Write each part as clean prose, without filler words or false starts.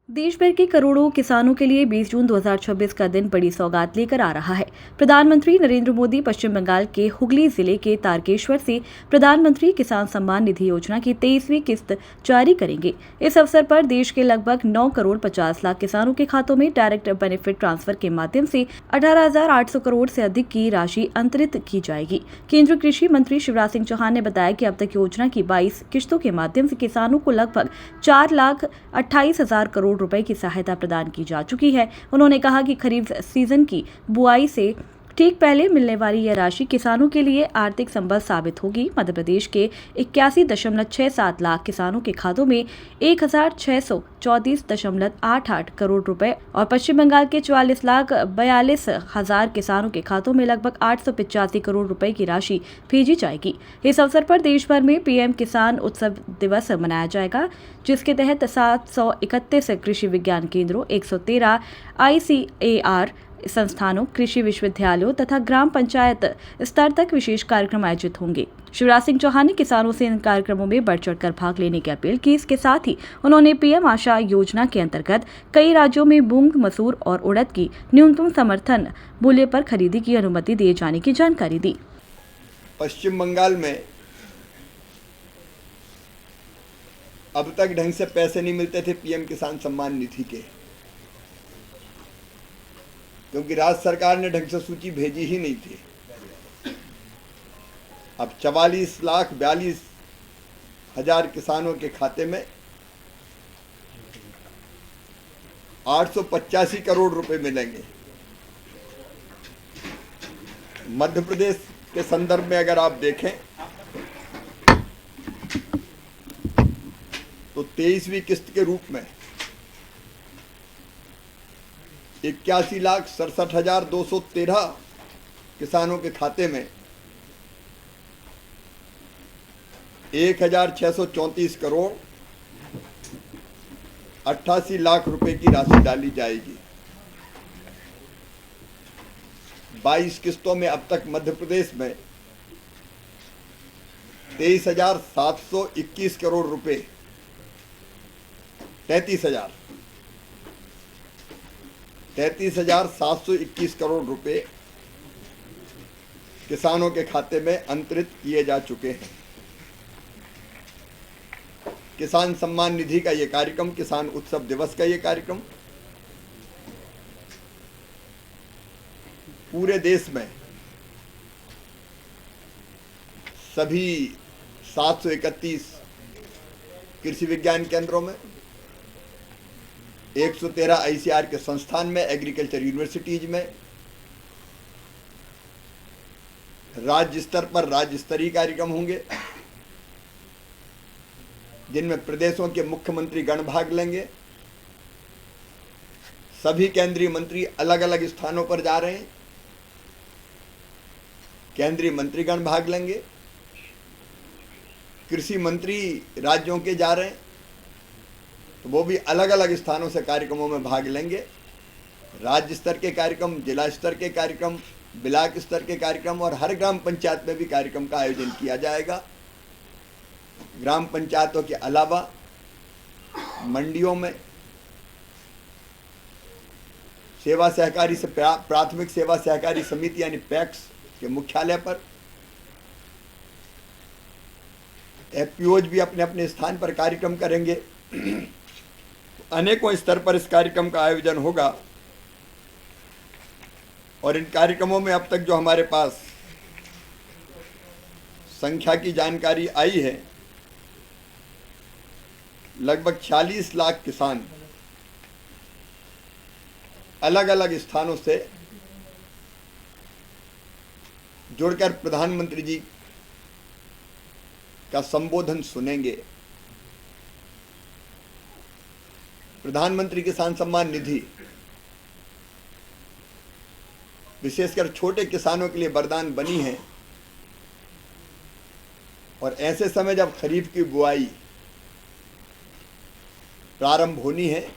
देश भर के करोड़ों किसानों के लिए 20 जून 2026 का दिन बड़ी सौगात लेकर आ रहा है। प्रधानमंत्री नरेंद्र मोदी पश्चिम बंगाल के हुगली जिले के तारकेश्वर से प्रधानमंत्री किसान सम्मान निधि योजना की 23वीं किस्त जारी करेंगे। इस अवसर पर देश के लगभग 9 करोड़ 50 लाख किसानों के खातों में डायरेक्ट बेनिफिट ट्रांसफर के माध्यम से 18,800 करोड़ से अधिक की राशि अंतरित की जाएगी। केंद्रीय कृषि मंत्री शिवराज सिंह चौहान ने बताया कि अब तक योजना की 22 किस्तों के माध्यम से किसानों को लगभग 4,28,000 करोड़ रुपए की सहायता प्रदान की जा चुकी है। उन्होंने कहा कि खरीफ सीजन की बुआई से ठीक पहले मिलने वाली यह राशि किसानों के लिए आर्थिक संबल साबित होगी। मध्य प्रदेश के 81.67 लाख किसानों के खातों में 1,634.88 करोड़ रुपए और पश्चिम बंगाल के 44,42,000 किसानों के खातों में लगभग 885 करोड़ रुपए की राशि भेजी जाएगी। इस अवसर पर देश भर में पीएम किसान उत्सव दिवस मनाया जाएगा, जिसके तहत 731 कृषि विज्ञान केंद्रों, 113 ICAR संस्थानों, कृषि विश्वविद्यालयों तथा ग्राम पंचायत स्तर तक विशेष कार्यक्रम आयोजित होंगे। शिवराज सिंह चौहान ने किसानों से इन कार्यक्रमों में बढ़ चढ़कर भाग लेने की अपील की। इसके साथ ही उन्होंने पीएम आशा योजना के अंतर्गत कई राज्यों में मूंग, मसूर और उड़द की न्यूनतम समर्थन मूल्य पर खरीदी की अनुमति दिए जाने की जानकारी दी। पश्चिम बंगाल में अब तक ढंग से पैसे नहीं मिलते थे पीएम किसान सम्मान निधि के, क्योंकि राज्य सरकार ने ढंग से सूची भेजी ही नहीं थी। अब 44,42,000 किसानों के खाते में 885 करोड़ रुपए मिलेंगे। मध्य प्रदेश के संदर्भ में अगर आप देखें तो 23वीं किस्त के रूप में 81,67,213 किसानों के खाते में 1,634 करोड़ 88 लाख रुपए की राशि डाली जाएगी। 22 किस्तों में अब तक मध्य प्रदेश में 23,721 करोड़ रुपए 33,721 करोड़ रुपए किसानों के खाते में अंतरित किए जा चुके हैं। किसान सम्मान निधि का ये कार्यक्रम, किसान उत्सव दिवस का ये कार्यक्रम पूरे देश में सभी 731 कृषि विज्ञान केंद्रों में, 113 ICAR के संस्थान में, एग्रीकल्चर यूनिवर्सिटीज में, राज्य स्तर पर राज्य स्तरीय कार्यक्रम होंगे, जिनमें प्रदेशों के मुख्यमंत्री गण भाग लेंगे। सभी केंद्रीय मंत्री अलग अलग स्थानों पर जा रहे हैं, केंद्रीय मंत्रीगण भाग लेंगे। कृषि मंत्री राज्यों के जा रहे हैं तो वो भी अलग अलग स्थानों से कार्यक्रमों में भाग लेंगे। राज्य स्तर के कार्यक्रम, जिला स्तर के कार्यक्रम, ब्लॉक स्तर के कार्यक्रम और हर ग्राम पंचायत में भी कार्यक्रम का आयोजन किया जाएगा। ग्राम पंचायतों के अलावा मंडियों में, सेवा सहकारी से प्राथमिक सेवा सहकारी समिति यानी पैक्स के मुख्यालय पर FPOs भी अपने अपने स्थान पर कार्यक्रम करेंगे। अनेकों स्तर पर इस कार्यक्रम का आयोजन होगा और इन कार्यक्रमों में अब तक जो हमारे पास संख्या की जानकारी आई है, लगभग 46 लाख किसान अलग अलग स्थानों से जुड़कर प्रधानमंत्री जी का संबोधन सुनेंगे। प्रधानमंत्री किसान सम्मान निधि विशेषकर छोटे किसानों के लिए वरदान बनी है और ऐसे समय जब खरीफ की बुआई प्रारंभ होनी है,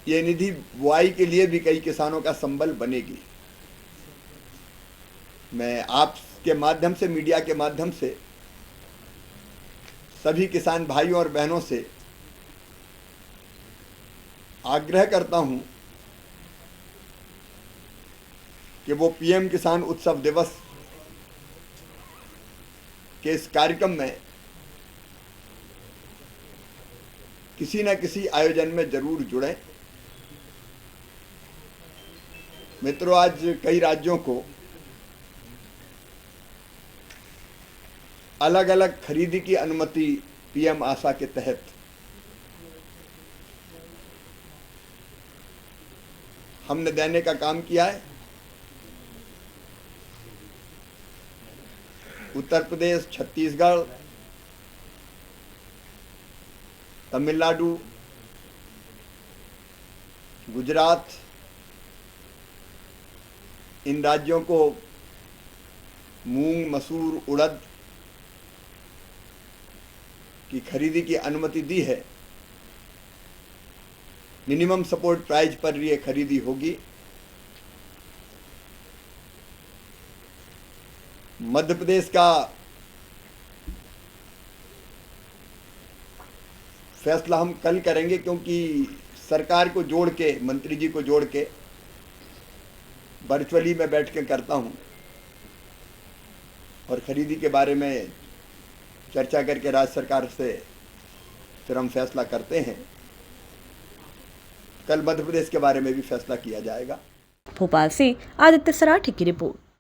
ये निधि बुआई के लिए भी कई किसानों का संबल बनेगी। मैं आपके माध्यम से, मीडिया के माध्यम से सभी किसान भाइयों और बहनों से आग्रह करता हूं कि वो पीएम किसान उत्सव दिवस के इस कार्यक्रम में किसी न किसी आयोजन में जरूर जुड़ें। मित्रों, आज कई राज्यों को अलग अलग खरीदी की अनुमति पीएम आशा के तहत हमने देने का काम किया है। उत्तर प्रदेश, छत्तीसगढ़, तमिलनाडु, गुजरात, इन राज्यों को मूंग, मसूर, उड़द की खरीदी की अनुमति दी है। मिनिमम सपोर्ट प्राइस पर ये खरीदी होगी। मध्य प्रदेश का फैसला हम कल करेंगे, क्योंकि सरकार को जोड़ के, मंत्री जी को जोड़ के वर्चुअली मैं बैठ के करता हूं और खरीदी के बारे में चर्चा करके राज्य सरकार से फिर हम फैसला करते हैं। कल मध्य प्रदेश के बारे में भी फैसला किया जाएगा। भोपाल से आदित्य सराठी की रिपोर्ट।